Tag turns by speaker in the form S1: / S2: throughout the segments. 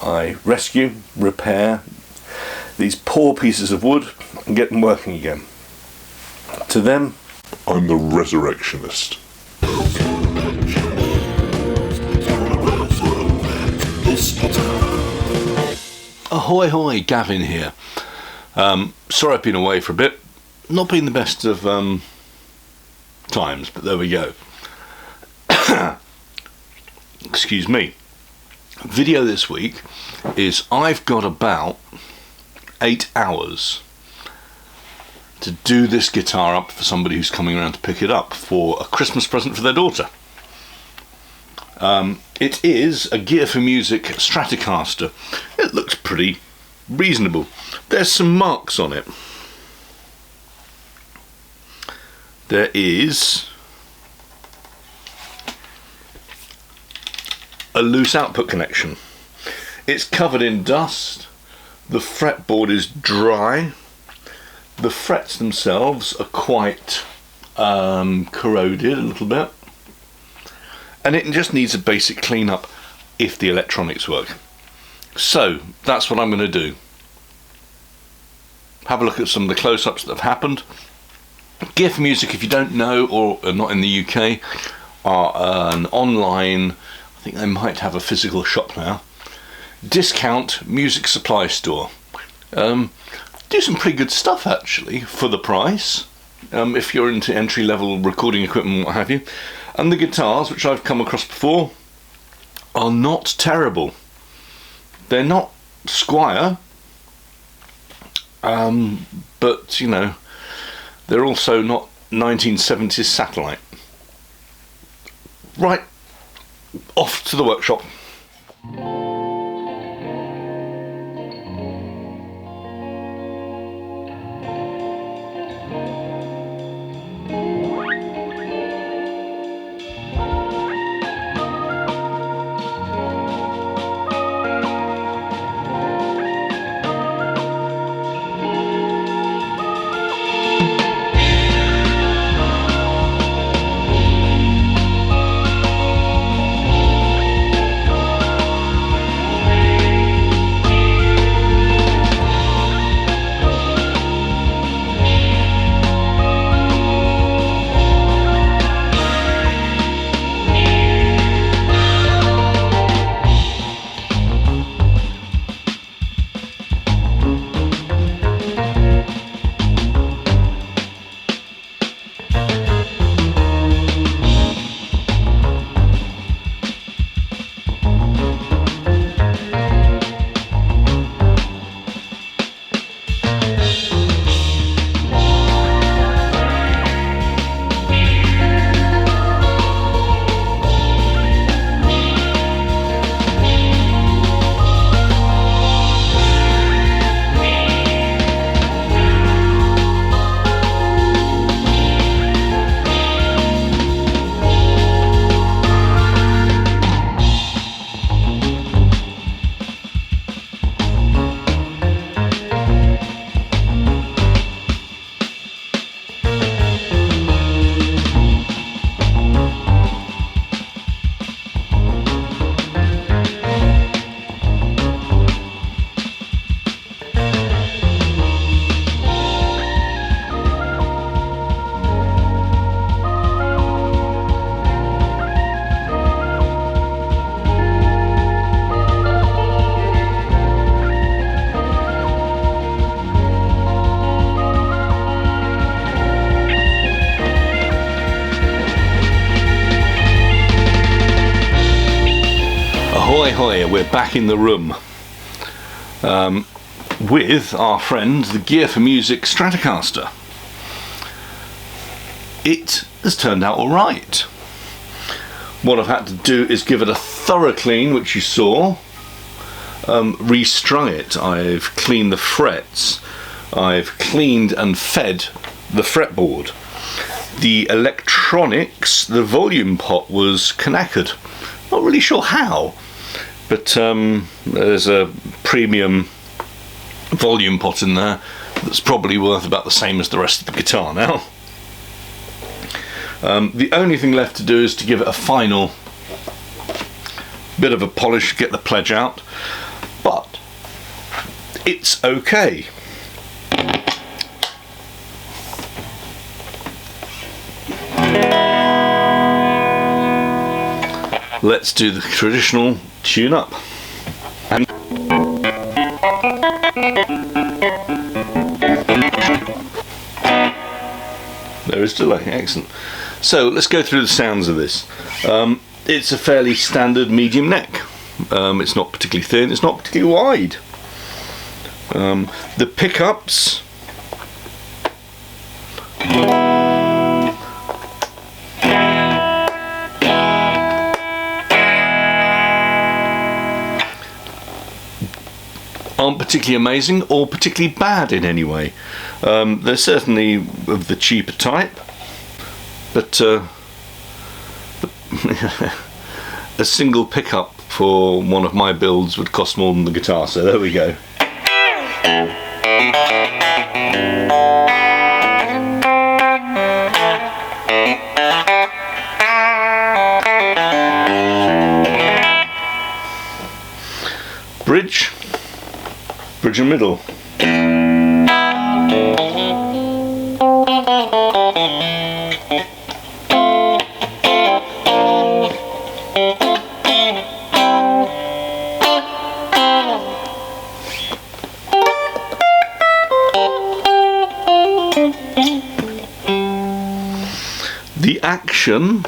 S1: I rescue, repair these poor pieces of wood and get them working again. To them,
S2: I'm the Resurrectionist.
S3: Ahoy, hoy, Gavin here. Sorry I've been away for a bit. Not been the best of times, but there we go. Excuse me. Video this week is I've got about 8 hours to do this guitar up for somebody who's coming around to pick it up for a Christmas present for their daughter. It is a Gear4Music Stratocaster. It looks pretty reasonable. There's some marks on it. There is a loose output connection. It's covered in dust. The fretboard is dry. The frets themselves are quite corroded a little bit. And it just needs a basic clean-up if the electronics work. So, that's what I'm going to do. Have a look at some of the close-ups that have happened. Gear4Music, if you don't know or are not in the UK, are an online, I think they might have a physical shop now, discount music supply store. Do some pretty good stuff actually for the price, if you're into entry-level recording equipment and what have you. And the guitars, which I've come across before, are not terrible. They're not Squier, but you know, they're also not 1970s satellite. Right, off to the workshop. Ahoy, we're back in the room with our friend, the Gear4Music Stratocaster. It has turned out alright. What I've had to do is give it a thorough clean, which you saw, restrung it, I've cleaned the frets, I've cleaned and fed the fretboard. The electronics, the volume pot was knackered. Not really sure how, but there's a premium volume pot in there that's probably worth about the same as the rest of the guitar now. The only thing left to do is to give it a final bit of a polish, get the pledge out. it's okay. Let's do the traditional tune-up. And there is delay, excellent. So let's go through the sounds of this. It's a fairly standard medium neck. It's not particularly thin, it's not particularly wide. The pickups aren't particularly amazing or particularly bad in any way. They're certainly of the cheaper type, but a single pickup for one of my builds would cost more than the guitar, so there we go. Bridge and middle. The action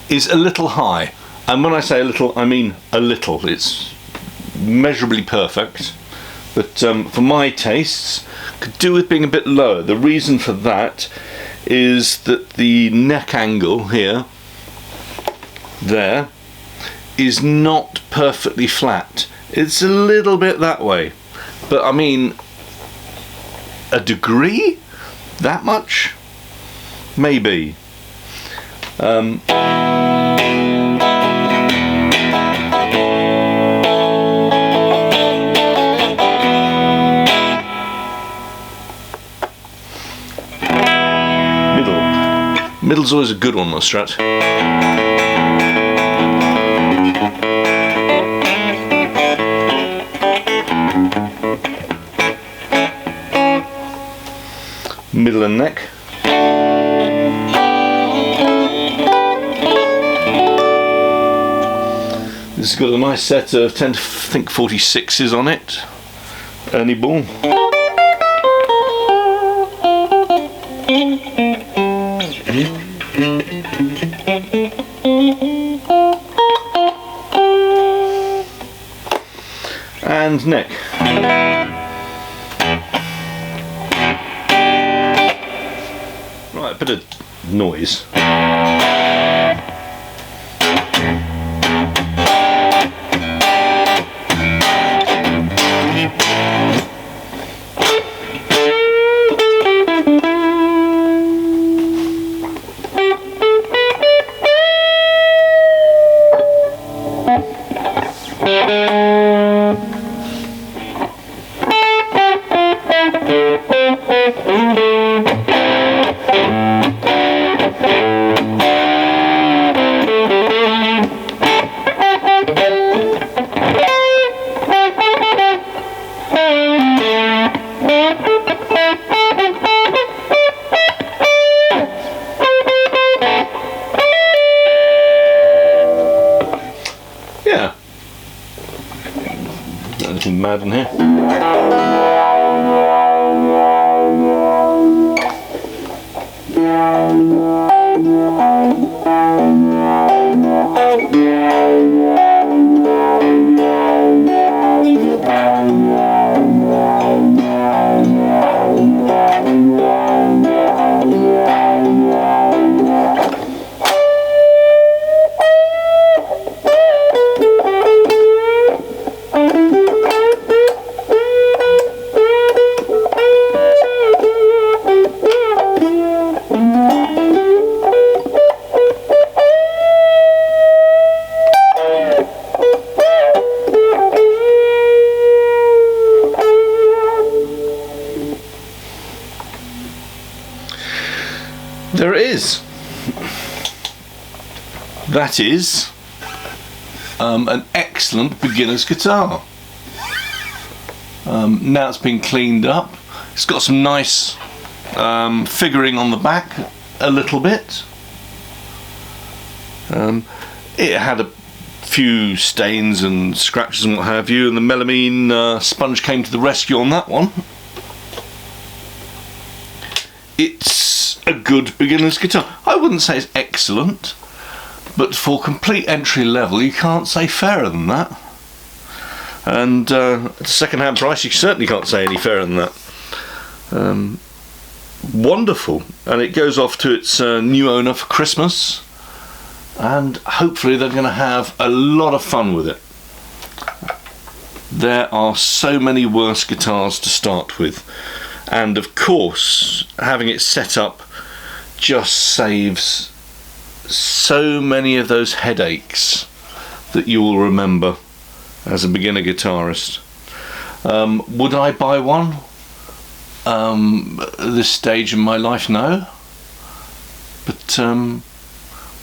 S3: is a little high, and when I say a little, I mean a little. It's measurably perfect, but for my tastes could do with being a bit lower. The reason for that is that the neck angle here, there, is not perfectly flat. It's a little bit that way, but I mean a degree? That much? Maybe. Middle's always a good one on Strat. Middle and neck. This has got a nice set of 10 to 46s on it. Ernie Ball. And neck. Right, a bit of noise. Yeah. Anything mad in here? There it is. That is an excellent beginner's guitar. Now it's been cleaned up. It's got some nice figuring on the back a little bit. It had a few stains and scratches and what have you, and the melamine sponge came to the rescue on that one. It's a good beginner's guitar. I wouldn't say it's excellent, but for complete entry level you can't say fairer than that. And at a second-hand price you certainly can't say any fairer than that. Wonderful, and it goes off to its new owner for Christmas, and hopefully they're going to have a lot of fun with it. There are so many worse guitars to start with, and of course having it set up just saves so many of those headaches that you will remember as a beginner guitarist. Would I buy one at this stage in my life? No, but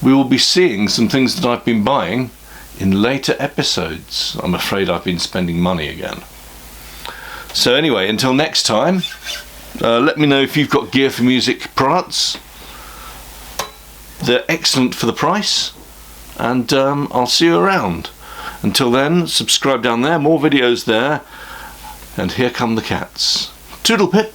S3: we will be seeing some things that I've been buying in later episodes. I'm afraid I've been spending money again. So anyway, until next time, let me know if you've got Gear4Music products. They're excellent for the price, and I'll see you around. Until then, subscribe down there, more videos there, and here come the cats. Toodle pip!